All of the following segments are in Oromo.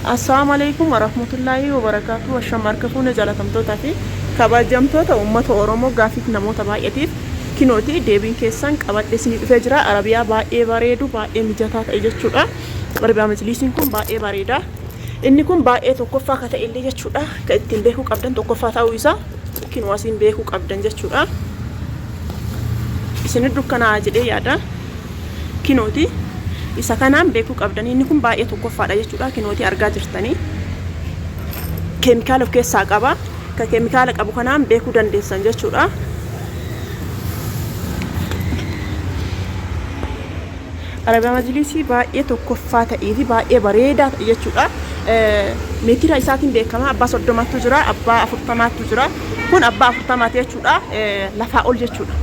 Assalamu alaikum warahmatullahi wabarakatuh. Washamarkafuuna jaalatamtoota fi kabajamtoota uummata Oromoo gaaffiif namoota baay'eetiif kinooti deebiin keessan qabadhe isinii dhufee jira. Arabiyaa baay'ee bareedu baay'ee mijataa ta'e jechuudha. Arabiyaa majlisiin kun baay'ee bareeda. Inni kun baay'ee tokkoffaa ka ta'e illee jechuudha. Ka ittiin beekuu qabdan tokkoffaa ta'uu isaa kinoosiin beekuu qabdan jechuudha. Isin dukkanaa jedhee yaada. Kinooti isa kanaan beekuu qabdan. Inni kun baay'ee tokkoffaadha jechuudha. Kinooti argaa jirtanii keemikaala of keessaa qaba. Ka keemikaala qabu kanaan beekuu dandeessan jechuudha. Arabiyaa majlisii baay'ee tokkoffaa ta'ee fi baay'ee bareedaa ta'e jechuudha. Meetira isaatiin beekama. Abbaa 30tu jira, abbaa 40tu jira. Kun abbaa 40 jechuudha. Lafaa ol jechuudha.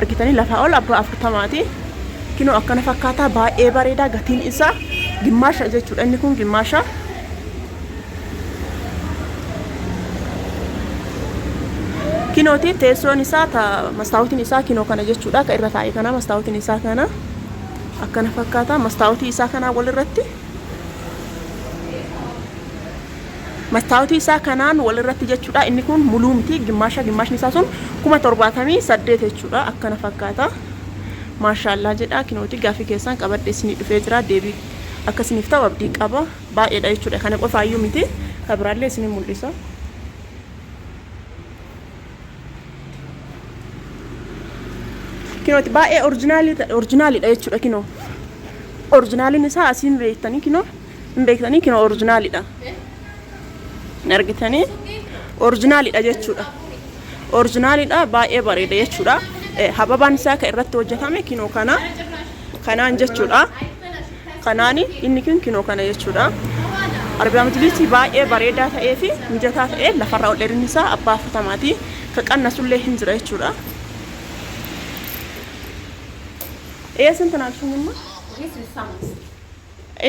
Argitanii lafaa ol abbaa 40ti. Kinoo akkana fakkaataa baay'ee bareedaa gatiin isaa gimmaasha jechuudha. Inni kun gimmaasha. Kinooti teessoon isaa mastaawotiin isaa kinoo kana jechuudha. Ka irra taa'e kana mastaawotiin isaa kana akkana fakkaataa mastaawotii isaa kana walirratti mastaawotii isaa kanaan walirratti jechuudha. Inni kun muluu miti gimmaasha. Gimmaashni isaa sun 78 jechuudha. Akkana fakkaataa. Maashaallah jedha. Kinooti gaaffii keessan qabadhe isinii dhufee jira. Deebii akkasiniif ta'u abdii qaba. Baay'eedha jechuudha. Kana qofaayyuu miti. Ka biraallee isinii mul'isa. Kinooti baay'ee orjinaalidha jechuudha. Kinoo orjinaaliin isaa asiin beektanii kinoo hin beektanii kinoo orjinaalidha. Hin argitanii orjinaalidha jechuudha. Orjinaalidha baay'ee bareeda jechuudha. Hababaan isaa ka irratti hojjetame kinoo kanaan jechuudha. Kanaani inni kun kinoo kana jechuudha. Arabiyaa majlisii baay'ee bareedaa ta'ee fi mijataa ta'ee lafarraa ol dheerinni isaa abbaa 40ti. Ka qannasullee hin jira jechuudha. Eessin tanaalchumma?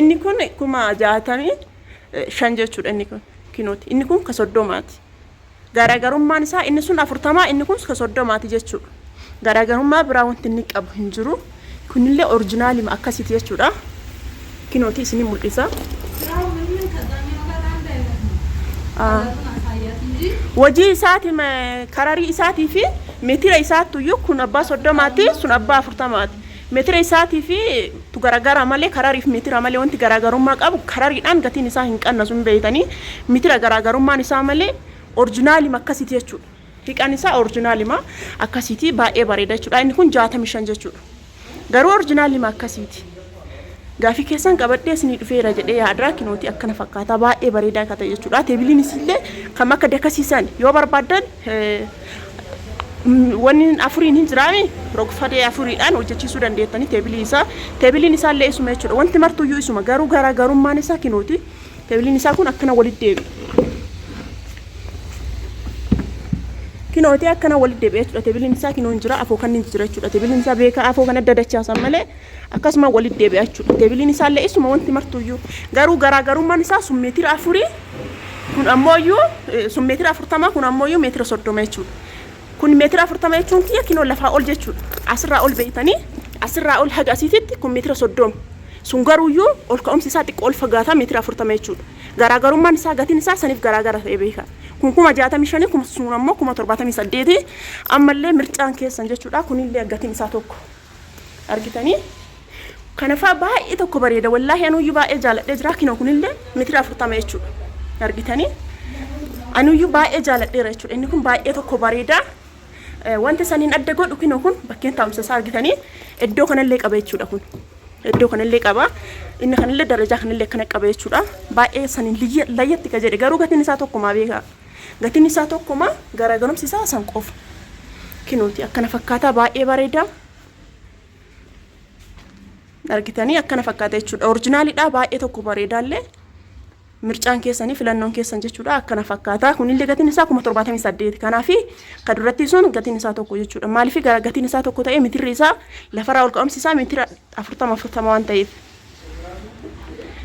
Inni kun 65 jechuudha. Inni kun kinooti. Inni kun ka 30ti. Garaagarummaan isaa inni sun 40 inni kun ka 30ti jechuudha. Garaagarummaa biraa wanti inni qabu hin jiru. Kunillee orjinaalima akkasiiti jechuudha. Kinooti isinii mul'isa. Wajii isaati kararii isaatii fi meetira isaattuyyuu kun abbaa 30ti sun abbaa 40ti. Meetira isaatii fi tu garaagara malee karariif meetira malee wanti garaagarummaa qabu karariidhaan gatiin isaa hin qannasu hin beeytanii meetira garaagarummaan isaa malee orjinaalima akkasiiti jechuudha. Hiiqaan isaa orjinaalima akkasiiti baay'ee bareeda jechuudha. Inni kun 65 jechuudha. Garuu orjinaalima akkasiiti. Gaaffii keessan qabadhee isinii dhufeera jedhee yaadra. Kinooti akkana fakkaataa baay'ee bareedaa akka ta'e jechuudha. Teebiliin isillee kam akka dakasiisan yoo barbaadan wanni afuriin hin jiraami rogfadee afuriidhaan hojjechiisuu dandeettanii teebiliin isaa illee isuma jechuudha. Wanti martuyyuu isuma garuu garaagarummaan isaa kinooti. Teebiliin isaa kun akkana walitti deebi'a. Kinooti akkana walitti deebi'a jechuudha. Teebiliin isaa kinoon jira afoo kan hin jira jechuudha. Teebiliin isaa beekaa afoo kan adda dachaasan malee akkasuma walitti deebi'a jechuudha. Teebiliin isaa illee isuma wanti martuyyuu garuu garaagarummaan isaa sun meetira 4 kun ammoo sun meetira 40 kun ammoo meetira 30 jechuudha. Kun meetira 40 jechuun kiyya kinoo lafaa ol jechuudha. Asirraa ol beeytanii asirraa ol haga asiititti kun meetira 30. Sun garuuyyuu ol ka'umsi isaa xiqqoo ol fagaataa meetira 40 jechuudha. Garaagarummaan isaa gatiin isaa saniif garaagara ta'e beeka. Kun 65 kun sun ammoo 78 ammallee mircaan keessan jechuudha. Kunillee gatiin isaa tokko. Argitanii? Kanaafaa baay'ee tokko bareeda. Wallaahi anuyyuu baay'ee jaaladhee jira. Kinoo kunillee meetira 40 jechuudha. Argitanii? Anuyyuu baay'ee jaaladheera jechuudha. Inni kun baay'ee tokko bareeda. Wanti saniin adda godhu kinoo kun bakkeen taa'umsa isaa argitanii iddoo kanallee qaba jechuudha kun. Iddoo kanallee qaba. Inni kanallee darajaa kanallee akkana qaba jechuudha. Baay'ee saniin layyatti ka jedhe garuu gatiin isaa tokkuma beeka. Gatiin isaa tokkuma garaagarumsi isaa san qofa. Kinooti akkana fakkaataa baay'ee bareeda. Argitanii akkana fakkaata jechuudha. Orjinaalidha baay'ee tokko bareedaallee. Mircaan keessanii filannoon keessan jechuudha. Akkana fakkaataa kunillee gatiin isaa 78 kanaafi ka duratti sun gatiin isaa tokko jechuudha. Maaliif gatiin isaa tokko ta'ee meetirri isaa lafarraa ol ka'umsi isaa meetira 40 waan ta'eef.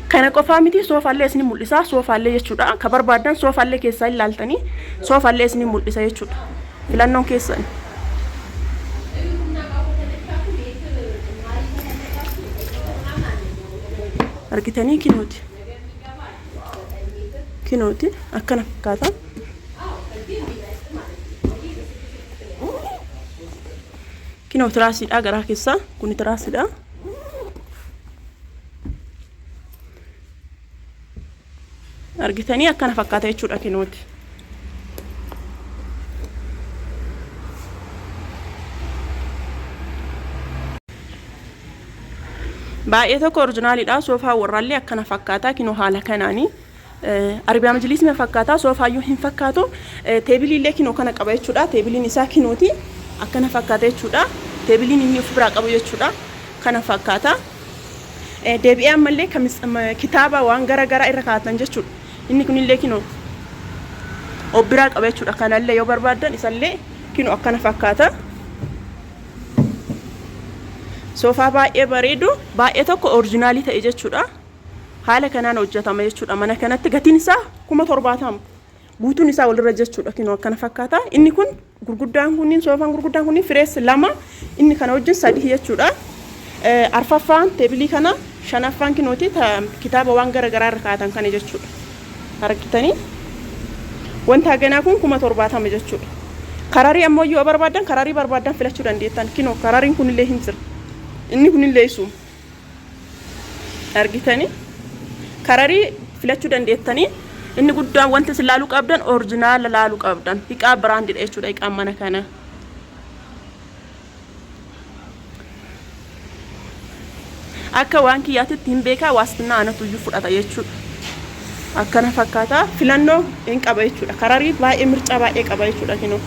Kana qofaa miti soofaallee isinii mul'isa. Soofaallee jechuudha. Ka barbaadan soofaallee keessaa ilaaltanii soofaallee isinii mul'isa jechuudha. Filannoon keessan. Argitanii kinooti. kinooti akkana fakkaata. Kinoo tiraasiidha garaa keessaa kun tiraasiidha. Argitanii akkana fakkaata jechuudha kinooti. Baay'ee tokko orjinaaliidha. Soofaa warraallee akkana fakkaata kinoo haala kanaanii. Arabiyaa majlisii fakkaata soofaayyuu hin fakkaatu. Teebiliillee kinoo kana qaba jechuudha. Teebiliin isaa kinooti akkana fakkaata jechuudha. Teebiliin inni of biraa qabu jechuudha. Kana fakkaata. Deebi'ee ammallee kitaaba waan garaa irra kaa'atan jechuudha. Inni kunillee kinoo of biraa qaba jechuudha. Kanallee yoo barbaadan isallee kinoo akkana fakkaata. Soofaa baay'ee bareedu baay'ee tokko orjinaalii ta'e jechuudha. Haala kanaan hojjetama jechuudha. Mana kanatti gatiin isaa 70,000 guutuun isaa walirra jechuudha. Kinoo akkana fakkaata. Inni kun gurguddaan kunniin soofaan gurguddaan kunniin firees 2 inni kana wajjin 3 jechuudha. Arfaffaan teebilii kana shanaffaan kinooti kitaaba waan garaa irra kaa'atan kana jechuudha. Argitanii wanta haganaa kun 70,000 jechuudha. Kararii ammoo yoo barbaadan kararii barbaadan filachuu dandeettan. Kinoo karariin kunillee hin jira. Inni kunillee isuma. Argitanii kararii filachuu dandeettanii. Inni guddaan wanta isin laaluu qabdan orjinaala laaluu qabdan. Hiqaa biraandidha jechuudha hiqaan mana kana. Akka waan kiyyaatitti hin beekaa waastinaa anatu iyyuu fudhata jechuudha. Akkana fakkaata filannoo hin qaba jechuudha. Kararii baay'ee mircaa baay'ee qaba jechuudha kinoo.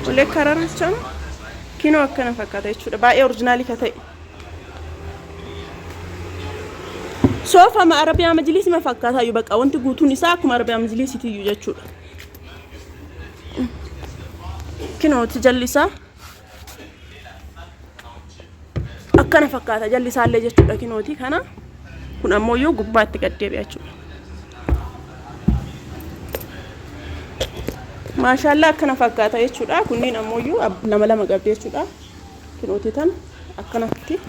Oleh kararachaan kinoo akkana fakkaata jechuudha. Baay'ee orjinaalii ka ta'e. Soofaa Arabiyaa majlisii fakkaata iyyuu bakka wanti guutuun isaa akkuma Arabiyaa majlisiitii iyyuu jechuudha. Kinooti jallisaa akkana fakkaata jallisaallee jechuudha kinooti kana. Kun ammoo iyyuu gubbaatti gad deebi'a jechuudha. Maashaallah akkana fakkaata jechuudha. Kunniin ammoo iyyuu lama qabdi jechuudha. Kinooti tan akkanatti.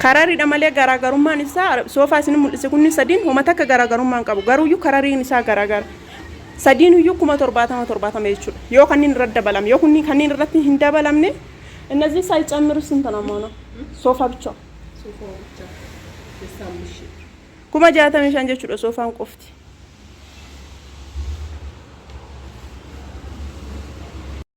Karariidha malee garaagarummaan isaa soofaa isin mul'ise kunniin sadiin homa takka garaagarummaan qabu. Garuu iyyuu karariin isaa garaagara. Sadiin iyyuu 70,000 jechuudha. Yoo kanniin irratti dabalame yoo kanniin irratti hin dabalamne እነዚህ ሳይጨምሩ ስንት ነው ማለት ሶፋ ብቻ? ሶፋ ብቻ 65 kuma 65 jechuudha soofaan qofti.